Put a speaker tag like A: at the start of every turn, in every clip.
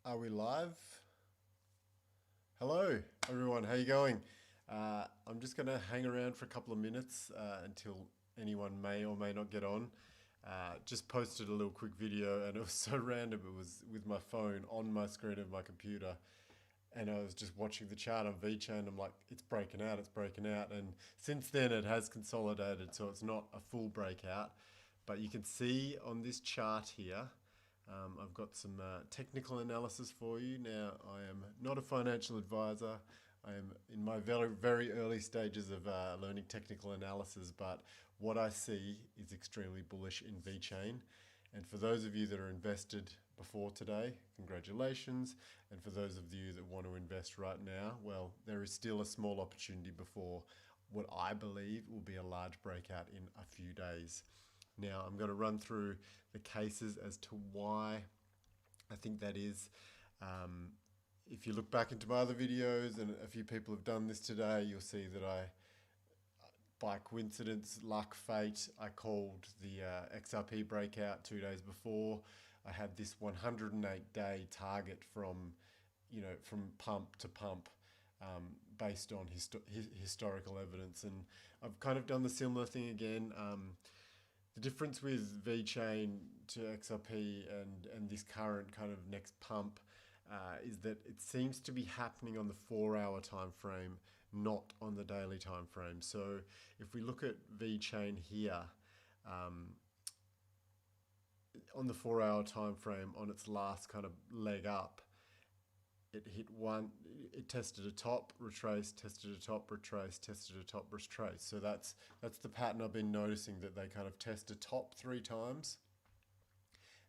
A: Are we live? Hello, everyone. How you going? I'm just going to hang around for a couple of minutes until anyone may or may not get on. Just posted a little quick video, and it was so random. It was with my phone on my screen of my computer, and I was just watching the chart on VECHAIN. I'm like, it's breaking out, it's breaking out. And since then, it has consolidated, so it's not a full breakout. But you can see on this chart here, I've got some technical analysis for you. Now, I am not a financial advisor. I am in my very, very early stages of learning technical analysis, but what I see is extremely bullish in VECHAIN. And for those of you that are invested before today, congratulations. And for those of you that want to invest right now, well, there is still a small opportunity before what I believe will be a large breakout in a few days. Now, I'm going to run through the cases as to why I think that is. If you look back into my other videos, and a few people have done this today, you'll see that by coincidence, luck, fate, I called the XRP breakout 2 days before. I had this 108-day target from pump to pump. Based on historical evidence, and I've kind of done the similar thing again. The difference with VECHAIN to XRP and this current kind of next pump is that it seems to be happening on the 4-hour time frame, not on the daily time frame. So if we look at VECHAIN here, on the 4-hour time frame, on its last kind of leg up, it tested a top, retraced, tested a top, retraced, tested a top, retraced. So that's the pattern I've been noticing, that they kind of test a top 3 times,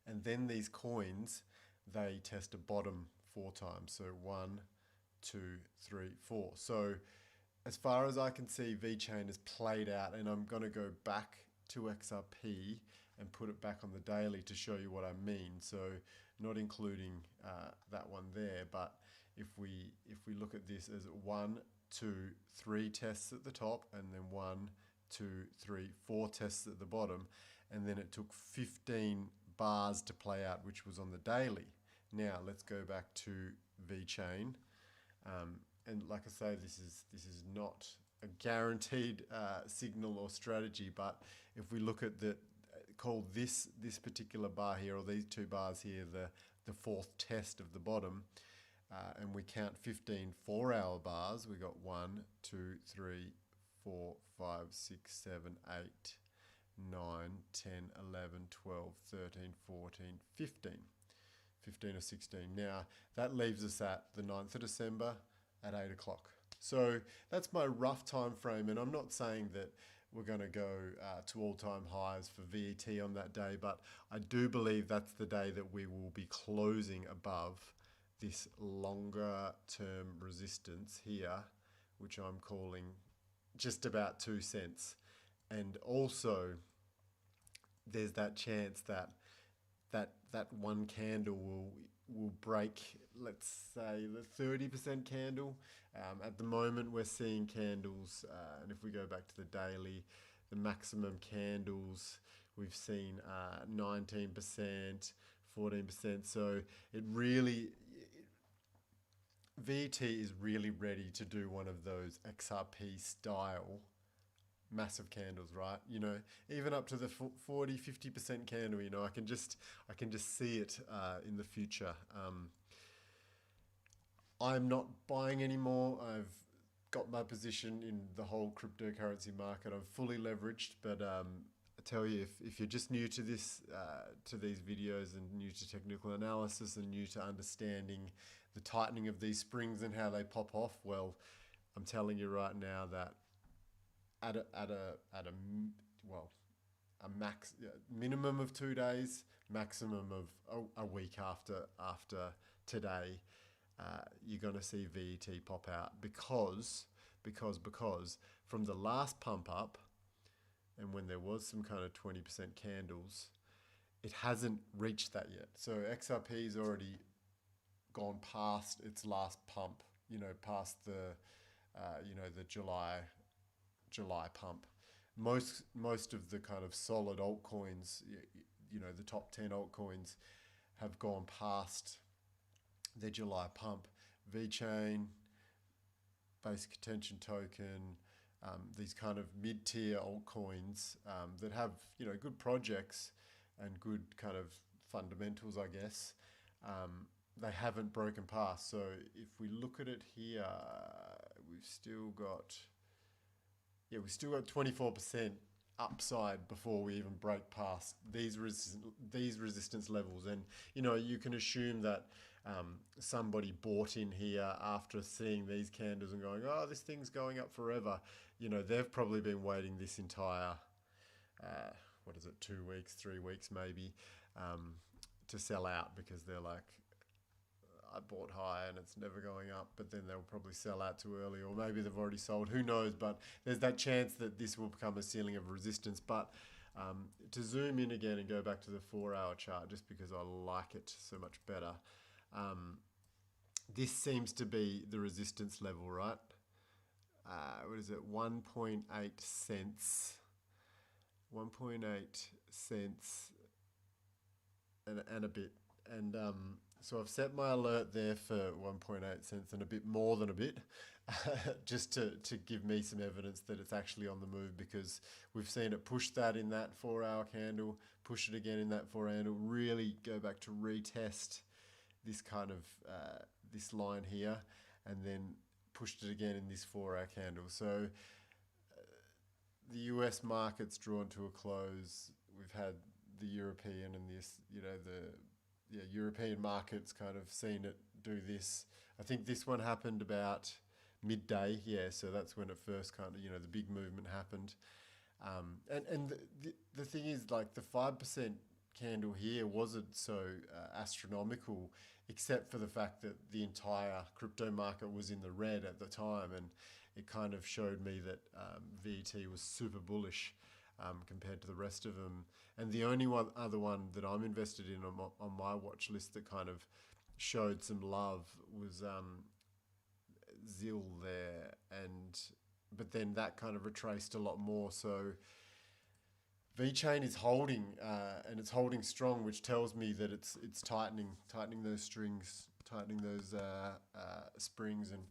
A: and then these coins, they test a bottom 4 times. So 1, 2, 3, 4. So as far as I can see, VECHAIN has played out, and I'm going to go back to XRP and put it back on the daily to show you what I mean. So not including that one there, but if we look at this as 1, 2, 3 tests at the top, and then 1, 2, 3, 4 tests at the bottom, and then it took 15 bars to play out, which was on the daily. Now let's go back to VECHAIN, and like I say, this is not a guaranteed signal or strategy, but if we look at this particular bar here, or these 2 bars here, the 4th test of the bottom, and we count 15 4-hour bars, we got 1, 2, 3, 4, 5, 6, 7, 8, 9, 10, 11, 12, 13, 14, 15 or 16. Now that leaves us at the 9th of December at 8 o'clock. So that's my rough time frame, and I'm not saying that we're going to go to all-time highs for VET on that day, but I do believe that's the day that we will be closing above this longer term resistance here, which I'm calling just about 2 cents. And also there's that chance that one candle will break, let's say, the 30% candle. At the moment, we're seeing candles, and if we go back to the daily, the maximum candles, we've seen 19%, 14%. So VET is really ready to do one of those XRP style massive candles, right? Even up to the 40, 50% candle, I can just see it in the future. I'm not buying anymore. I've got my position in the whole cryptocurrency market. I'm fully leveraged, but I tell you, if you're just new to this, to these videos, and new to technical analysis, and new to understanding the tightening of these springs and how they pop off, well, I'm telling you right now that at a minimum of 2 days, maximum of a week after today, you're going to see VET pop out, because from the last pump up, and when there was some kind of 20% candles, it hasn't reached that yet. So XRP's already gone past its last pump, past the July pump. Most of the kind of solid altcoins, the top 10 altcoins, have gone past their July pump. VeChain, basic attention token, these kind of mid-tier altcoins that have good projects and good kind of fundamentals, I guess. They haven't broken past. So if we look at it here, we've still got 24% upside before we even break past these resistance levels. And you can assume that somebody bought in here after seeing these candles and going, oh, this thing's going up forever. They've probably been waiting this entire 2 weeks, 3 weeks maybe, to sell out, because they're like, I bought high and it's never going up, but then they'll probably sell out too early, or maybe they've already sold, who knows. But there's that chance that this will become a ceiling of resistance. But to zoom in again and go back to the 4-hour chart, just because I like it so much better, this seems to be the resistance level, right? What is it? 1.8 cents. 1.8 cents and a bit. And so I've set my alert there for 1.8 cents and a bit more than a bit, just to give me some evidence that it's actually on the move, because we've seen it push that in that 4-hour candle, push it again in that 4-hour candle, really go back to retest this kind of this line here, and then pushed it again in this 4-hour candle. So the US market's drawn to a close. We've had the European and this, European markets kind of seen it do this. I think this one happened about midday, so that's when it first kind of, the big movement happened. And the thing is, like, the 5% candle here wasn't so astronomical, except for the fact that the entire crypto market was in the red at the time, and it kind of showed me that VET was super bullish compared to the rest of them. And the only other one that I'm invested in on my watch list that kind of showed some love was ZIL there, but then that kind of retraced a lot more. So VeChain is holding, and it's holding strong, which tells me that it's tightening those strings, tightening those springs, and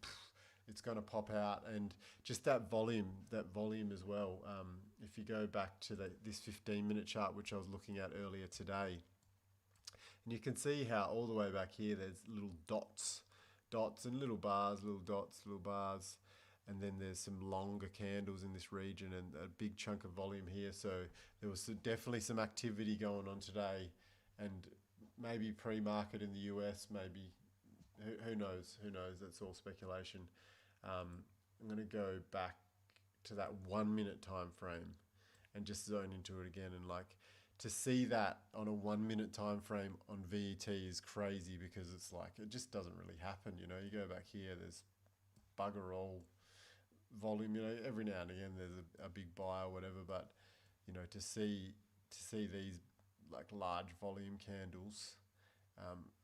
A: it's going to pop out. And just that volume as well. If you go back to this 15-minute chart, which I was looking at earlier today, and you can see how all the way back here there's little dots and little bars, little dots, little bars, and then there's some longer candles in this region and a big chunk of volume here. So there was definitely some activity going on today, and maybe pre-market in the US, maybe, who knows, that's all speculation. I'm going to go back to that 1 minute time frame and just zone into it again, and like, to see that on a 1 minute time frame on VET is crazy, because it's like, it just doesn't really happen. You go back here, there's bugger all volume, every now and again there's a big buy or whatever, but to see these like large volume candles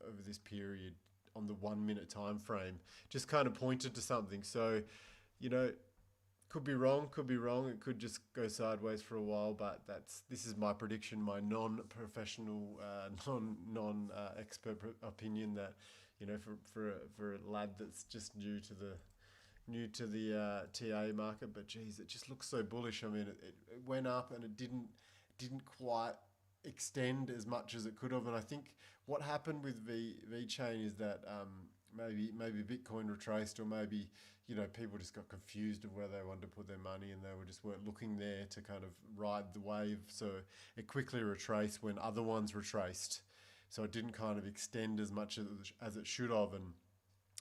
A: over this period on the 1 minute time frame just kind of pointed to something. So could be wrong, it could just go sideways for a while, but this is my prediction, my non-professional, non-expert opinion, that for a lad that's just new to the TA market. But geez, it just looks so bullish. I mean, it went up and it didn't quite extend as much as it could have. And I think what happened with VeChain is that maybe Bitcoin retraced, or maybe people just got confused of where they wanted to put their money, and they weren't looking there to kind of ride the wave. So it quickly retraced when other ones retraced. So it didn't kind of extend as much as it should have, and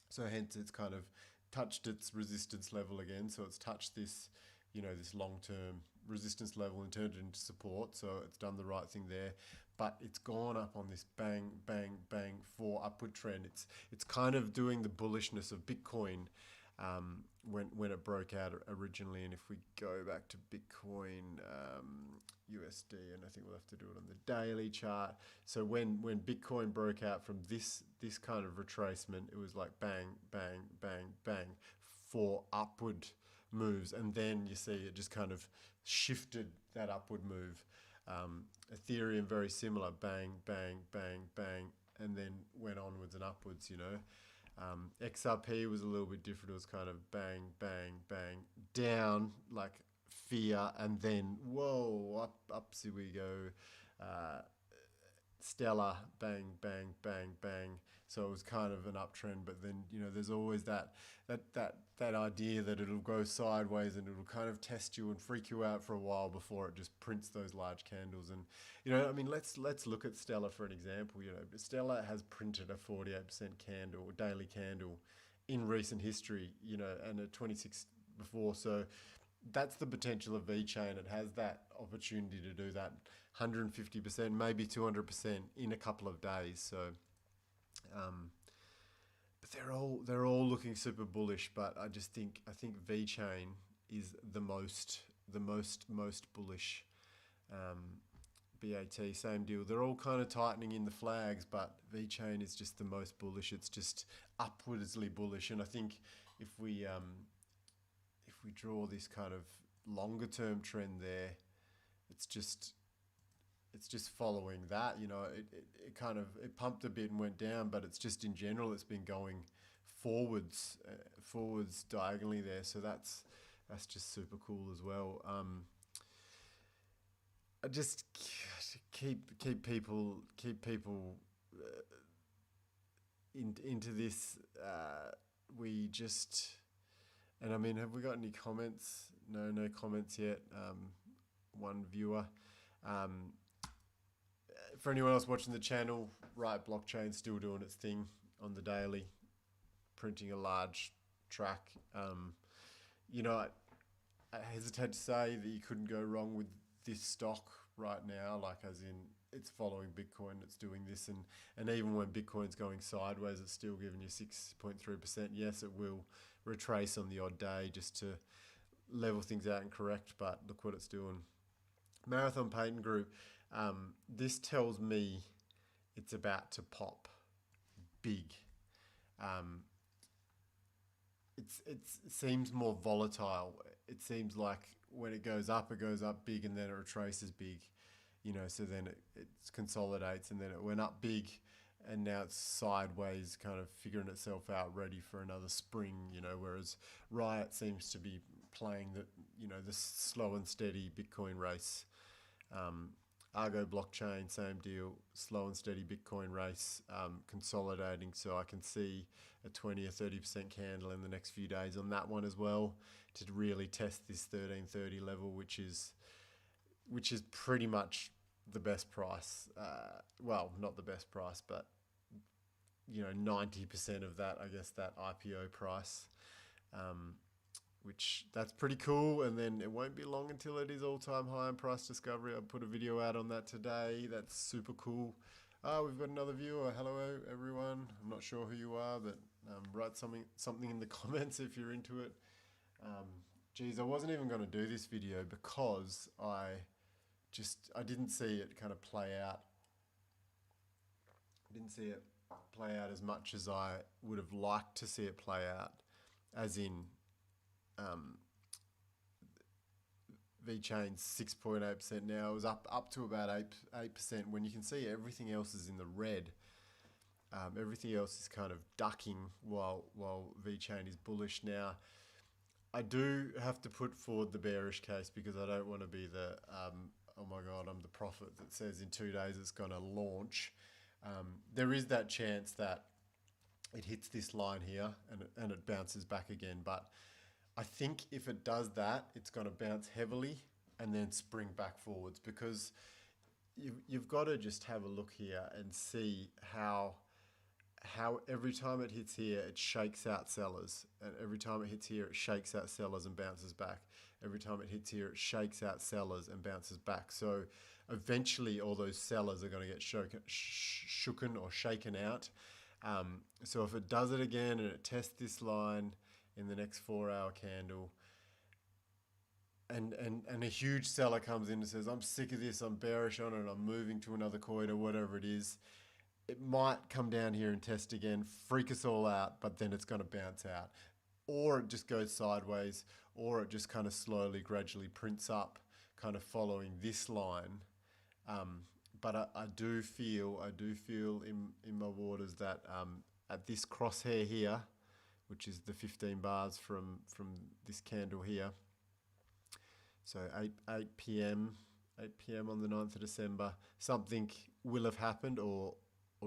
A: so hence it's kind of touched its resistance level again. So it's touched this, this long-term resistance level and turned it into support. So it's done the right thing there, but it's gone up on this bang, bang, bang 4 upward trend. It's kind of doing the bullishness of Bitcoin when it broke out originally. And if we go back to Bitcoin USD, and I think we'll have to do it on the daily chart. So when Bitcoin broke out from this kind of retracement, it was like bang, bang, bang, bang, 4 upward moves, and then you see it just kind of shifted that upward move. Ethereum, very similar, bang, bang, bang, bang, and then went onwards and upwards, XRP was a little bit different. It was kind of bang, bang, bang, down, like fear, and then whoa, up we go. Stellar, bang, bang, bang, bang. So it was kind of an uptrend, but then there's always that idea that it'll go sideways and it'll kind of test you and freak you out for a while before it just prints those large candles. And let's look at Stellar for an example. Stellar has printed a 48% candle, daily candle, in recent history. And a 26 before. So that's the potential of VeChain. It has that opportunity to do that 150%, maybe 200% in a couple of days. So, but they're all looking super bullish. But I think VeChain is the most bullish. BAT, same deal. They're all kind of tightening in the flags, but VeChain is just the most bullish. It's just upwardly bullish, and I think if we draw this kind of longer term trend there, it's just following that. It pumped a bit and went down, but it's just in general it's been going forwards diagonally there. So that's just super cool as well. I just keep people into this. And I mean, have we got any comments? No comments yet. One viewer. For anyone else watching the channel, right, blockchain still doing its thing on the daily, printing a large track. I hesitate to say that you couldn't go wrong with this stock right now, like as in it's following Bitcoin, it's doing this, and even when Bitcoin's going sideways, it's still giving you 6.3%. Yes, it will retrace on the odd day just to level things out and correct, but look what it's doing. Marathon Patent Group, this tells me it's about to pop big. It seems more volatile. It seems like when it goes up big, and then it retraces big, so then it consolidates, and then it went up big, and now it's sideways, kind of figuring itself out, ready for another spring, whereas Riot seems to be playing the slow and steady Bitcoin race. Argo blockchain, same deal, slow and steady Bitcoin race, consolidating. So I can see a 20 or 30% candle in the next few days on that one as well, to really test this 1330 level, which is pretty much the best price. Well, not the best price, but 90% of that, I guess, that IPO price. Which that's pretty cool, and then it won't be long until it is all-time high in price discovery. I'll put a video out on that today. That's super cool. We've got another viewer. Hello, everyone. I'm not sure who you are, but write something in the comments if you're into it. Geez, I wasn't even going to do this video because I didn't see it kind of play out. I didn't see it play out as much as I would have liked to see it play out, as in VeChain's 6.8% now. It was up to about 8% when you can see everything else is in the red. Everything else is kind of ducking while VeChain is bullish. Now, I do have to put forward the bearish case because I don't want to be the oh my god, I'm the prophet that says in 2 days it's going to launch. There is that chance that it hits this line here and it bounces back again, but I think if it does that, it's going to bounce heavily and then spring back forwards, because you've got to just have a look here and see how every time it hits here, it shakes out sellers, and every time it hits here, it shakes out sellers and bounces back. Every time it hits here, it shakes out sellers and bounces back. So eventually all those sellers are going to get shaken out. So if it does it again and it tests this line in the next 4-hour candle, and a huge seller comes in and says, I'm sick of this, I'm bearish on it, I'm moving to another coin or whatever it is, it might come down here and test again, freak us all out, but then it's going to bounce out. Or it just goes sideways, or it just kind of slowly, gradually prints up, kind of following this line, but I do feel in my waters that at this crosshair here, which is the 15 bars from this candle here, so 8 p.m. 8 p.m. on the 9th of December, something will have happened or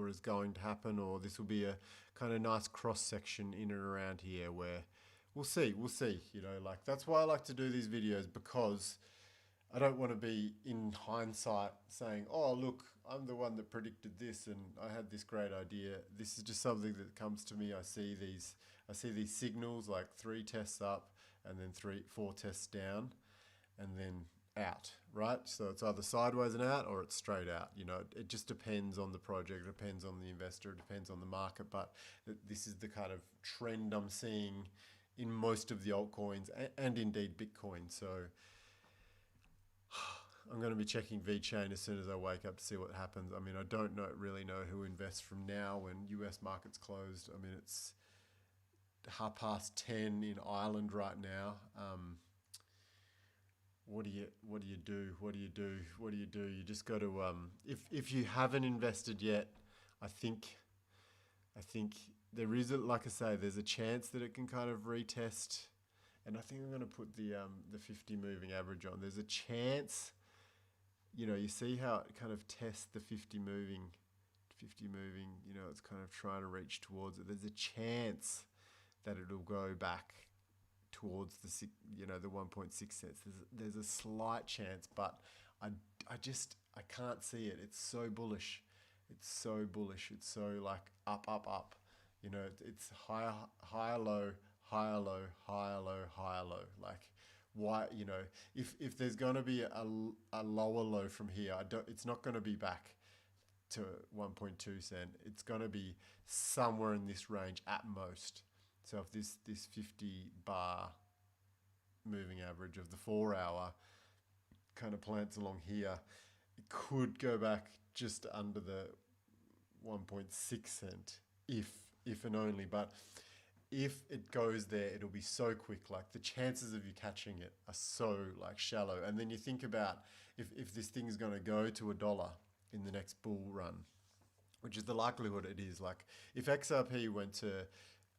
A: is going to happen, or this will be a kind of nice cross section in and around here where we'll see, you know, like that's why I like to do these videos, because I don't want to be in hindsight saying, oh, look, I'm the one that predicted this and I had this great idea. This is just something that comes to me. I see these signals, like 3 tests up and then 4 tests down and then out, right? So it's either sideways and out or it's straight out. You know, it just depends on the project, it depends on the investor, it depends on the market. But this is the kind of trend I'm seeing in most of the altcoins and indeed Bitcoin. So I'm going to be checking VeChain as soon as I wake up to see what happens. I mean, I don't really know who invests from now when US markets closed. I mean, it's 10:30 in Ireland right now. What do you do? You just got to if you haven't invested yet, I think there is like I say, there's a chance that it can kind of retest, and I think I'm going to put the 50 moving average on. There's a chance, you know, you see how it kind of tests the 50 moving, you know, it's kind of trying to reach towards it. There's a chance that it'll go back towards the, you know, the 1.6 cents. There's a slight chance, but I can't see it. It's so bullish. It's so like up. You know, it's higher low. Like, why, you know, if there's going to be a lower low from here, it's not going to be back to 1.2 cent. It's going to be somewhere in this range at most. So if this 50 bar moving average of the 4 hour kind of plants along here, it could go back just under the 1.6 cent if and only. But if it goes there, it'll be so quick. Like, the chances of you catching it are so like shallow. And then you think about if this thing is going to go to $1 in the next bull run, which is the likelihood it is. Like, if XRP went to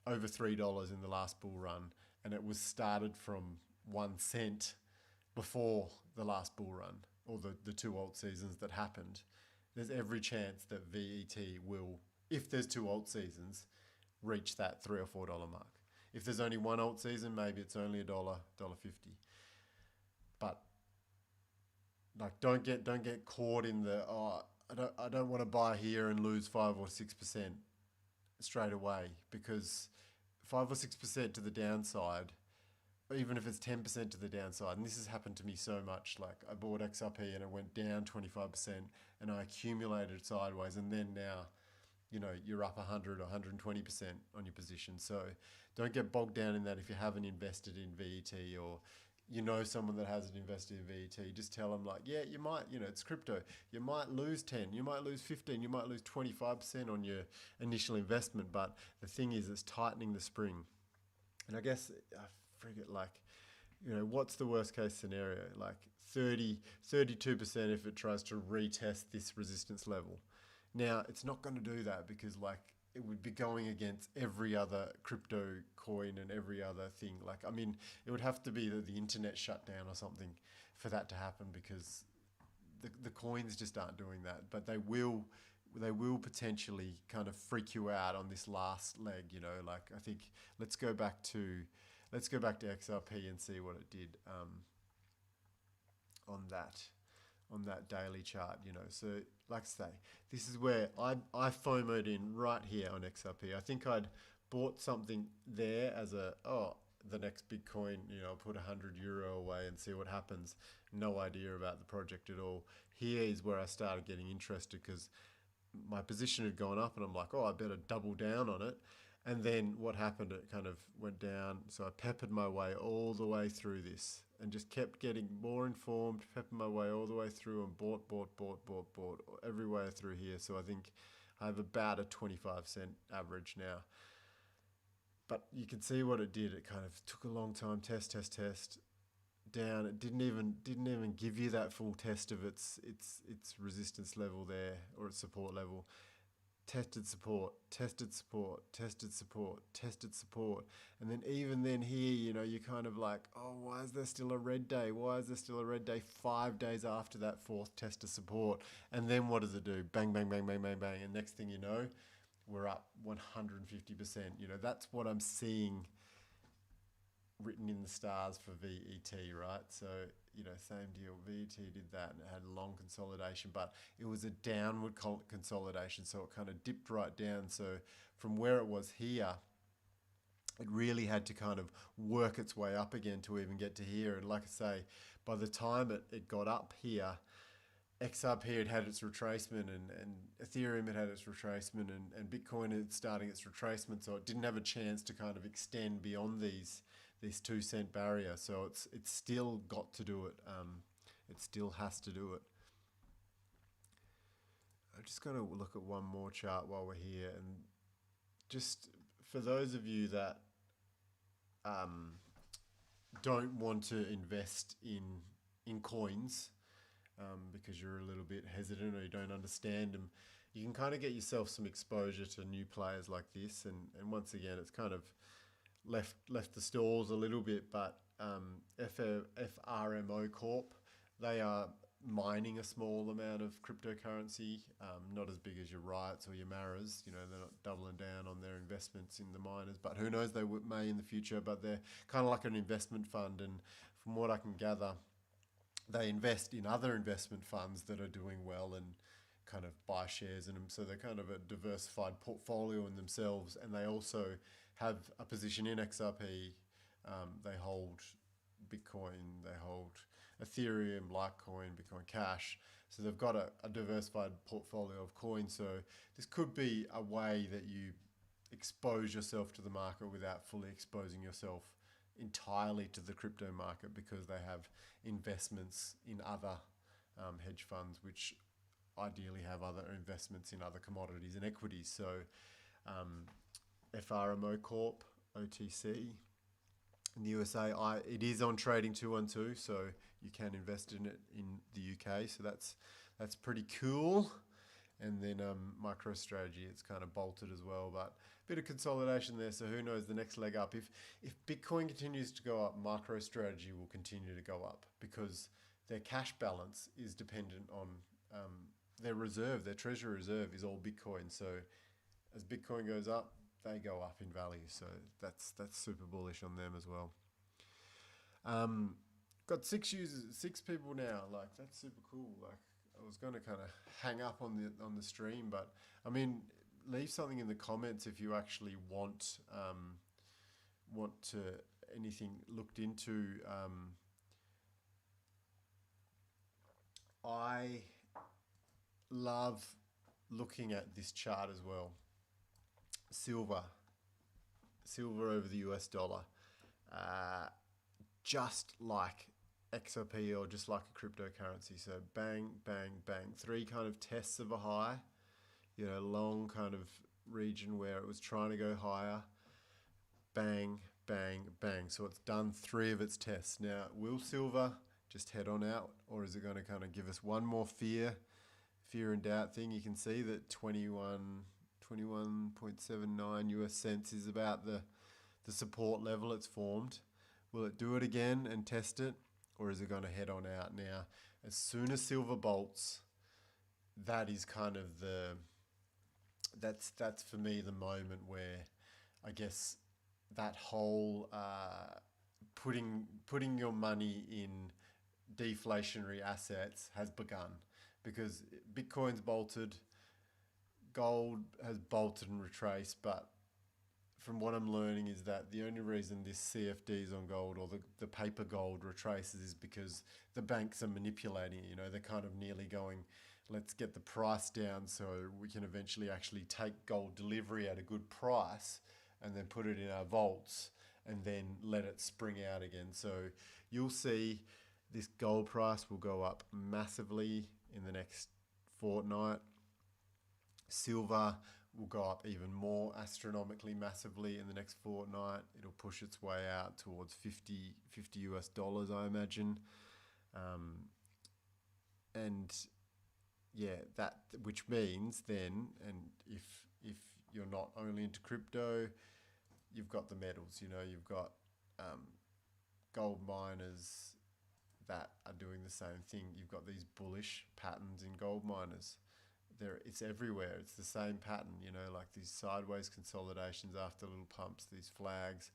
A: over $3 in the last bull run and it was started from 1 cent before the last bull run, or the 2 alt seasons that happened, there's every chance that VET will, if there's 2 alt seasons, reach that $3 or $4 mark. If there's only 1 alt season, maybe it's only $1.50. But like, don't get caught in the, oh, I don't want to buy here and lose 5 or 6% straight away, because 5 or 6% to the downside, or even if it's 10% to the downside, and this has happened to me so much, like I bought XRP and it went down 25% and I accumulated sideways, and then now, you know, you're up 100 or 120% on your position. So don't get bogged down in that. If you haven't invested in VET, or you know someone that hasn't invested in VET, just tell them, like, yeah, you might, you know, it's crypto. You might lose 10, you might lose 15, you might lose 25% on your initial investment. But the thing is, it's tightening the spring. And I guess, I forget, like, you know, what's the worst case scenario? Like 32% if it tries to retest this resistance level. Now, it's not going to do that, because like it would be going against every other crypto coin and every other thing. Like, I mean, it would have to be the internet shut down or something for that to happen, because the coins just aren't doing that. But they will potentially kind of freak you out on this last leg, you know. Like, I think let's go back to XRP and see what it did on that daily chart, you know. So like I say, this is where I FOMO'd in right here on XRP. I think I'd bought something there as the next Bitcoin, you know, I'll put €100 away and see what happens. No idea about the project at all. Here is where I started getting interested, because my position had gone up and I'm like, oh, I better double down on it. And then what happened, it kind of went down. So I peppered my way all the way through this and just kept getting more informed, peppered my way all the way through, and bought every way through here. So I think I have about a 25-cent average now. But you can see what it did. It kind of took a long time, test, down. It didn't even give you that full test of its resistance level there, or its support level. Tested support, tested support, tested support, tested support. And then even then here, you're kind of like, oh, why is there still a red day? Why is there still a red day 5 days after that fourth test of support? And then what does it do? Bang, bang, bang, bang, bang, bang. And next thing you know, we're up 150%. That's what I'm seeing written in the stars for VET, right? So, same deal. VET did that and it had long consolidation, but it was a downward consolidation. So it kind of dipped right down. So from where it was here, it really had to kind of work its way up again to even get to here. And like I say, by the time it got up here, XRP had its retracement, and Ethereum had its retracement, and Bitcoin had starting its retracement. So it didn't have a chance to kind of extend beyond these 2 cent barrier. So it's still got to do it. It still has to do it. I'm just going to look at one more chart while we're here, and just for those of you that don't want to invest in coins because you're a little bit hesitant or you don't understand them, you can kind of get yourself some exposure to new players like this. And once again, it's kind of left the stalls a little bit, but FRMO Corp, they are mining a small amount of cryptocurrency, not as big as your Riots or your Maras. They're not doubling down on their investments in the miners, but who knows, they may in the future. But they're kind of like an investment fund, and from what I can gather, they invest in other investment funds that are doing well and kind of buy shares in them. So they're kind of a diversified portfolio in themselves, and they also have a position in XRP. They hold Bitcoin, they hold Ethereum, Litecoin, Bitcoin Cash. So they've got a diversified portfolio of coins. So this could be a way that you expose yourself to the market without fully exposing yourself entirely to the crypto market, because they have investments in other hedge funds, which ideally have other investments in other commodities and equities. So FRMO Corp, OTC, in the USA, it is on Trading 212, so you can invest in it in the UK. So that's pretty cool. And then MicroStrategy, it's kind of bolted as well, but a bit of consolidation there. So who knows the next leg up? If Bitcoin continues to go up, MicroStrategy will continue to go up, because their cash balance is dependent on their reserve. Their treasury reserve is all Bitcoin. So as Bitcoin goes up, they go up in value. So that's super bullish on them as well. Got 6 users, 6 people now. Like, that's super cool. Like, I was going to kind of hang up on the stream, but I mean, leave something in the comments if you actually want to anything looked into. I love looking at this chart as well. Silver over the US dollar, just like XRP or just like a cryptocurrency. So bang, bang, bang. 3 kind of tests of a high, long kind of region where it was trying to go higher. Bang, bang, bang. So it's done 3 of its tests. Now, will silver just head on out, or is it going to kind of give us one more fear and doubt thing? You can see that 21.79 US cents is about the support level it's formed. Will it do it again and test it, or is it going to head on out? Now, as soon as silver bolts, that is kind of that's for me the moment where I guess that whole putting your money in deflationary assets has begun, because Bitcoin's bolted, gold has bolted and retraced, but from what I'm learning is that the only reason this CFDs on gold, or the paper gold, retraces is because the banks are manipulating it. They're kind of nearly going, let's get the price down so we can eventually actually take gold delivery at a good price and then put it in our vaults and then let it spring out again. So you'll see this gold price will go up massively in the next fortnight. Silver will go up even more astronomically massively in the next fortnight. It'll push its way out towards 50 US dollars, I imagine. And yeah, that, which means then, and if you're not only into crypto, you've got the metals, you've got gold miners that are doing the same thing. You've got these bullish patterns in gold miners. It's everywhere. It's the same pattern, like these sideways consolidations after little pumps, these flags,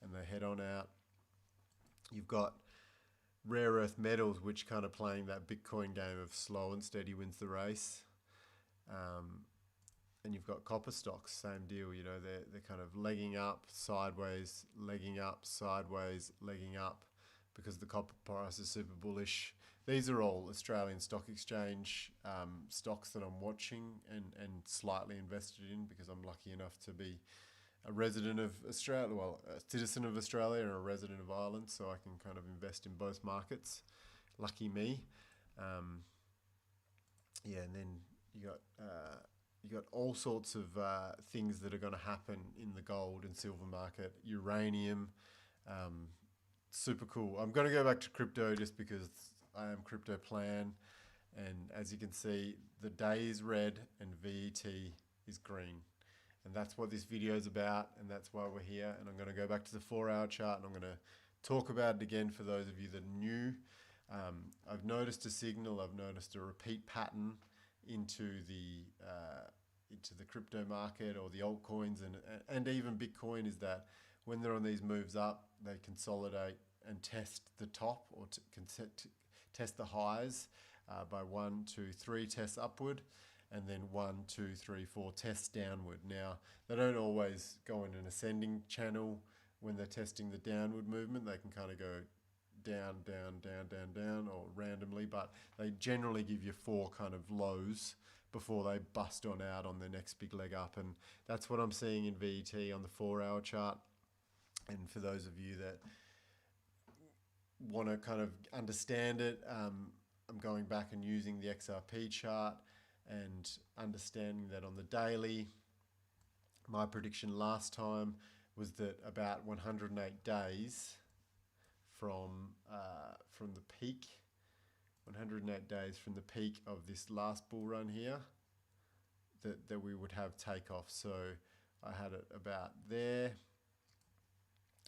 A: and they head on out. You've got rare earth metals, which kind of playing that Bitcoin game of slow and steady wins the race. And you've got copper stocks, same deal. They're kind of legging up, sideways, legging up, sideways, legging up, because the copper price is super bullish. These are all Australian Stock Exchange stocks that I'm watching and slightly invested in, because I'm lucky enough to be a resident of Australia, well, a citizen of Australia and a resident of Ireland, so I can kind of invest in both markets. Lucky me. And then you got all sorts of things that are going to happen in the gold and silver market. Uranium, super cool. I'm going to go back to crypto just because I am crypto plan, and as you can see, the day is red and VET is green. And that's what this video is about, and that's why we're here. And I'm going to go back to the 4-hour chart, and I'm going to talk about it again for those of you that are new. I've noticed a signal, I've noticed a repeat pattern into the crypto market or the altcoins and even Bitcoin, is that when they're on these moves up, they consolidate and test the top, or test the highs by 1, 2, 3 tests upward, and then 1, 2, 3, 4 tests downward. Now, they don't always go in an ascending channel when they're testing the downward movement. They can kind of go down, down, down, down, down, or randomly, but they generally give you 4 kind of lows before they bust on out on their next big leg up. And that's what I'm seeing in VET on the 4-hour chart. And for those of you that want to kind of understand it, I'm going back and using the XRP chart and understanding that on the daily, my prediction last time was that about 108 days from the peak, 108 days from the peak of this last bull run here, that we would have takeoff. So I had it about there.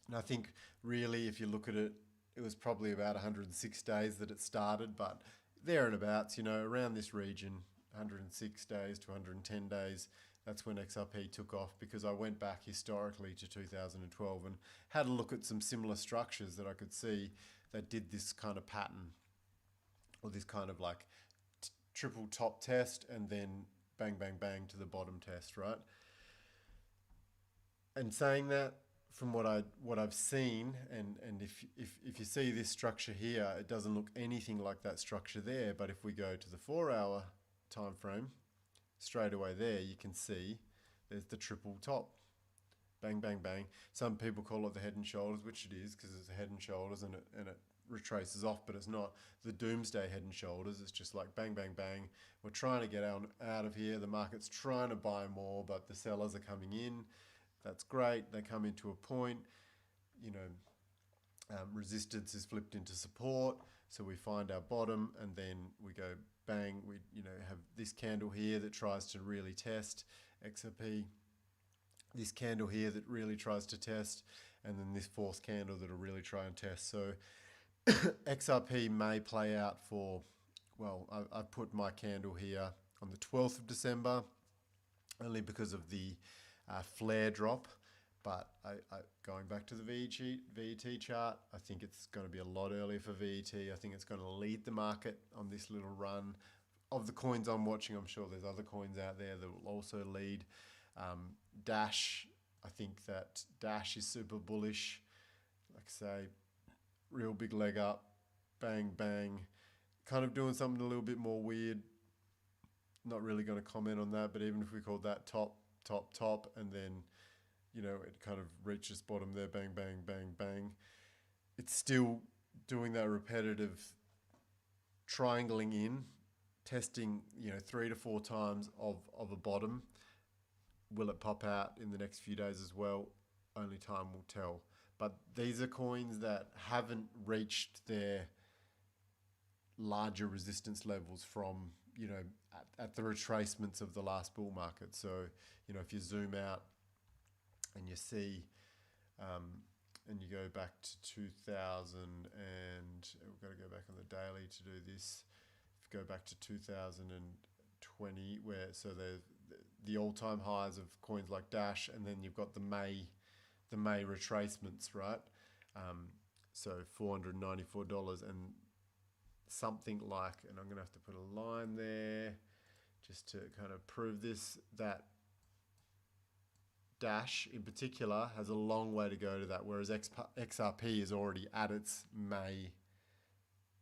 A: And I think really, if you look at it, it was probably about 106 days that it started, but there and abouts, around this region, 106 days to 110 days, that's when XRP took off, because I went back historically to 2012 and had a look at some similar structures that I could see that did this kind of pattern, or this kind of like triple top test and then bang, bang, bang to the bottom test, right? And saying that, from what I've seen, and if you see this structure here, it doesn't look anything like that structure there. But if we go to the 4-hour time frame, straight away there you can see there's the triple top, bang, bang, bang. Some people call it the head and shoulders, which it is, because it's a head and shoulders, and it retraces off, but it's not the doomsday head and shoulders. It's just like bang, bang, bang. We're trying to get out of here. The market's trying to buy more, but the sellers are coming in. That's great. They come into a point, resistance is flipped into support. So we find our bottom, and then we go bang. We have this candle here that tries to really test XRP. This candle here that really tries to test, and then this fourth candle that'll really try and test. So XRP may play out for, well, I've put my candle here on the 12th of December, only because of the flare drop. But going back to the VET chart, I think it's going to be a lot earlier for VET. I think it's going to lead the market on this little run. Of the coins I'm watching, I'm sure there's other coins out there that will also lead. Dash, I think that Dash is super bullish. Like I say, real big leg up, bang, bang. Kind of doing something a little bit more weird. Not really going to comment on that, but even if we call that top, and then, it kind of reaches bottom there, bang, bang, bang, bang. It's still doing that repetitive triangling in, testing, 3 to 4 times of a bottom, Will it pop out in the next few days as well? Only time will tell. But these are coins that haven't reached their larger resistance levels from, at the retracements of the last bull market. So, if you zoom out and you see, and you go back to 2000, and we've got to go back on the daily to do this. If you go back to 2020, where the all-time highs of coins like Dash, and then you've got the May retracements, right? So $494 and something like, and I'm going to have to put a line there just to kind of prove this, that Dash in particular has a long way to go to that, whereas XRP is already at its May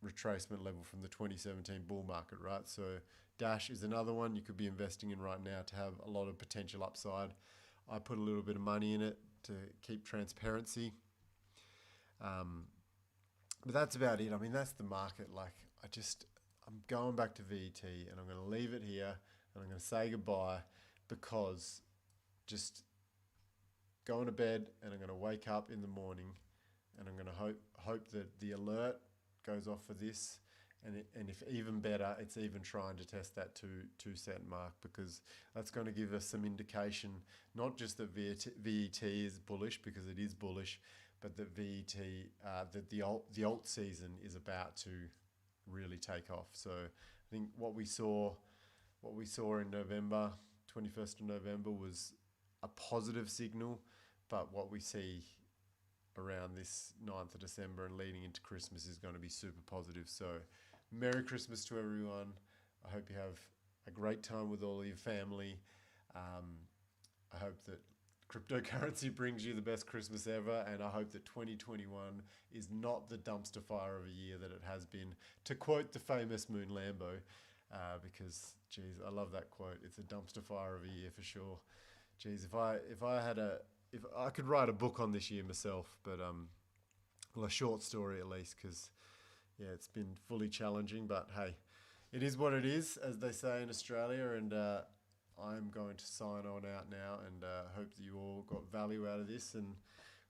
A: retracement level from the 2017 bull market, right? So Dash is another one you could be investing in right now to have a lot of potential upside. I put a little bit of money in it to keep transparency. But that's about it. I mean, that's the market. Like, I'm going back to VET, and I'm going to leave it here, and I'm going to say goodbye, because just going to bed, and I'm going to wake up in the morning, and I'm going to hope that the alert goes off for this, and if even better, it's even trying to test that 2 cent mark, because that's going to give us some indication, not just that VET is bullish, because it is bullish, but that that the alt season is about to really take off. So I think what we saw in November, 21st of November, was a positive signal, but what we see around this 9th of December and leading into Christmas is going to be super positive. So Merry Christmas to everyone. I hope you have a great time with all of your family. I hope that cryptocurrency brings you the best Christmas ever, and I hope that 2021 is not the dumpster fire of a year that it has been, to quote the famous Moon Lambo, because, geez, I love that quote. It's a dumpster fire of a year for sure. Geez, if I could write a book on this year myself, but well, a short story at least, because yeah, it's been fully challenging. But hey, it is what it is, as they say in Australia, and I'm going to sign on out now, and hope that you all got value out of this, and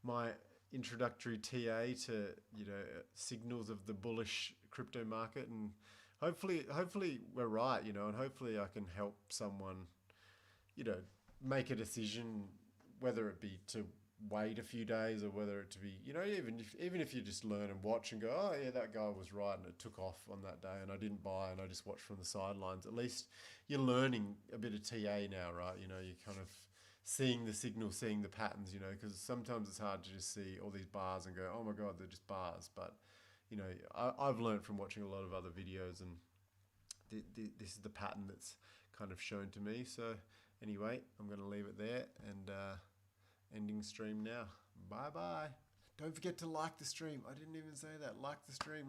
A: my introductory TA to signals of the bullish crypto market, and hopefully we're right, and hopefully I can help someone make a decision, whether it be to wait a few days, or whether it to be, even if you just learn and watch and go, oh yeah, that guy was right, and it took off on that day, and I didn't buy, and I just watched from the sidelines. At least you're learning a bit of TA now, right? You're kind of seeing the signal, seeing the patterns, because sometimes it's hard to just see all these bars and go, oh my God, they're just bars. But, I've learned from watching a lot of other videos, and this is the pattern that's kind of shown to me. So anyway, I'm going to leave it there, and ending stream now. Bye-bye. Don't forget to like the stream. I didn't even say that. Like the stream.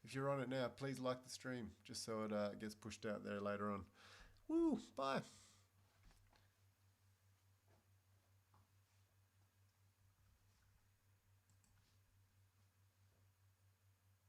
A: If you're on it now, please like the stream, just so it gets pushed out there later on. Woo, bye.